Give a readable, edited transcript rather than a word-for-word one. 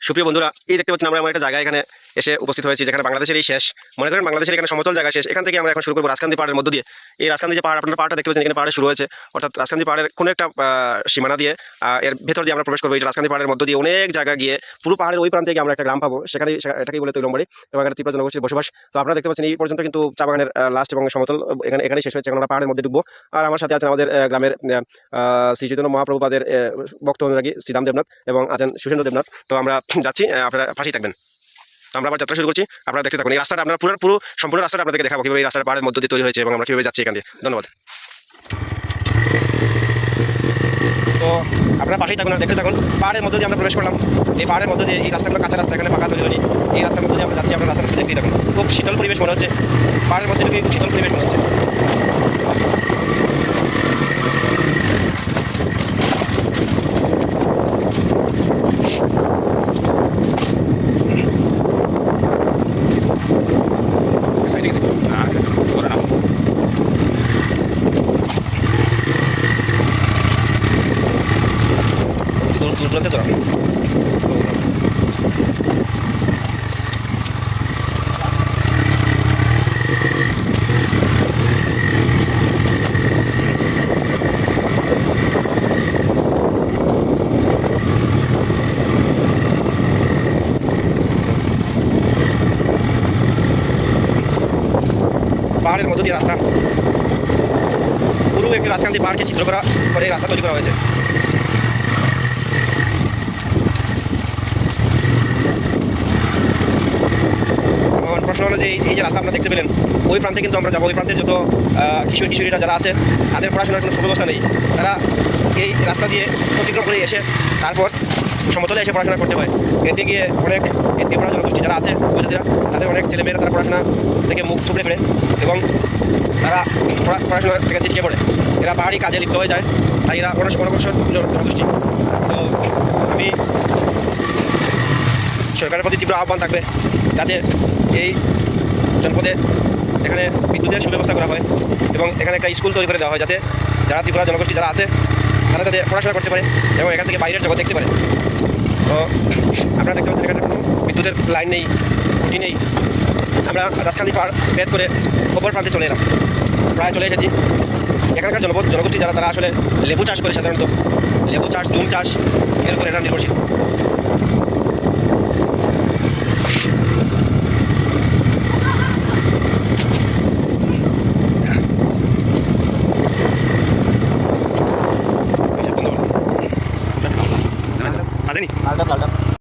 সুপ্রিয় বন্ধুরা, এই দেখতে পাচ্ছেন আমরা এমন একটা জায়গা এখানে এসে উপস্থিত হয়েছি যেখানে বাংলাদেশের এই শেষ। মনে করেন বাংলাদেশের এখানে সমতল জায়গা শেষ। এখান থেকে আমরা এখন শুরু করবো রাজকান্দি পাহাড়ের মধ্য দিয়ে। এই রাজকান্দি যে পাহাড়, আপনারা পাহাড়টা দেখতে পাচ্ছেন এখানে পাহাড়ে শুরু হয়েছে, অর্থাৎ রাজকান্দি পাহাড়ের কোনো একটা সীমানা দিয়ে এর ভেতর দিয়ে আমরা প্রবেশ করবো। এই রাজকান্দি পাহাড়ের মধ্য দিয়ে অনেক জায়গা গিয়ে পুরো পাহাড়ের ওই প্রান্তে গিয়ে আমরা একটা গ্রাম পাবো, এটাকেই বলে তৈলম্বরী, এবং এখানে ত্রিপুরা জনগোষ্ঠীর বসবাস। তো আপনারা দেখতে পাচ্ছেন এই পর্যন্ত কিন্তু চা বাগানের লাস্ট এবং সমতল এখানেই শেষ হয়েছে। এখন আমরা পাহাড়ের মধ্যে ঢুকবো। আর আমার সাথে আছেন আমাদের গ্রামের শ্রী চৈতন্য মহাপ্রভুপাদের ভক্ত অনুরাগী শ্রীরাম দেবনাথ এবং আছেন সুশেন্দ্র দেবনাথ। তো আমরা যাচ্ছি, আপনারা পাশেই থাকবেন। আমরা আবার যাত্রা শুরু করছি, আপনারা দেখতে থাকুন। এই রাস্তাটা আপনারা পুরো সম্পূর্ণ রাস্তাটা আপনাদেরকে দেখাবো কীভাবে এই রাস্তার পাহাড়ের মধ্যে দিয়ে তৈরি হয়েছে এবং আমরা কীভাবে যাচ্ছি এখান দিয়ে। ধন্যবাদ। তো আপনারা পাশেই থাকুন আর দেখতে থাকুন। পাহাড়ের মধ্যে দিয়ে আমরা প্রবেশ করলাম। এই পাহাড়ের মধ্যে দিয়ে এই রাস্তাগুলো কাঁচা রাস্তা, এখানে পাকা তৈরি হয়নি। এই রাস্তার মধ্যে দিয়ে আমরা যাচ্ছি, আপনারা রাস্তার মধ্যে দেখতেই থাকুন। খুব শীতল পরিবেশ মনে হচ্ছে, পাহাড়ের মধ্যে ঢুকে খুব শীতল পরিবেশ মনে হচ্ছে। দূর তো পাহাড়ের মধ্য দিয়ে রাস্তা, পুরো একটি রাজকান্দি পাহাড়কে চিত্র করা করে রাস্তা তৈরি করা হয়েছে। প্রশ্ন হলো যে এই যে রাস্তা আপনারা দেখতে পেলেন, ওই প্রান্তে কিন্তু আমরা যাবো। ওই প্রান্তের যত কিশোর কিশোরীরা যারা আছে তাদের পড়াশোনার কোনো সুব্যবস্থা নেই। তারা এই রাস্তা দিয়ে অতিক্রম করে এসে তারপর সমতলে এসে পড়াশোনা করতে হয়। এতে গিয়ে অনেক ত্রিপুরা জনগোষ্ঠী যারা আছে উপজাতিরা, তাদের অনেক ছেলেমেয়েরা তারা পড়াশোনা থেকে মুখ থুবড়ে ফেলে এবং তারা পড়াশোনা থেকে ছিটকে পড়ে। এরা পাহাড়ি কাজে লিপ্ত হয়ে যায়, তাই এরা অনগ্রসর জনগোষ্ঠী। তো আমি সরকারের প্রতি তীব্র আহ্বান থাকবে যাতে এই জনপদে এখানে বিদ্যুতের সুব্যবস্থা করা হয় এবং এখানে একটা স্কুল তৈরি করে দেওয়া হয়, যাতে যারা ত্রিপুরা জনগোষ্ঠী যারা আছে তারা যাতে পড়াশোনা করতে পারে এবং এখান থেকে বাইরের জগৎ দেখতে পারে। তো আপনারা দেখতে পাচ্ছেন এখানে কোনো বিদ্যুতের লাইন নেই, খুঁটি নেই। আমরা রাজকান্দি পাহাড় ভেদ করে অপর প্রান্তে চলে এলাম, প্রায় চলে এসেছি। এখানকার জনগোষ্ঠী যারা, তারা আসলে লেবু চাষ করে, সাধারণত লেবু চাষ, জুম চাষ, এর উপর এরা নির্ভরশীল।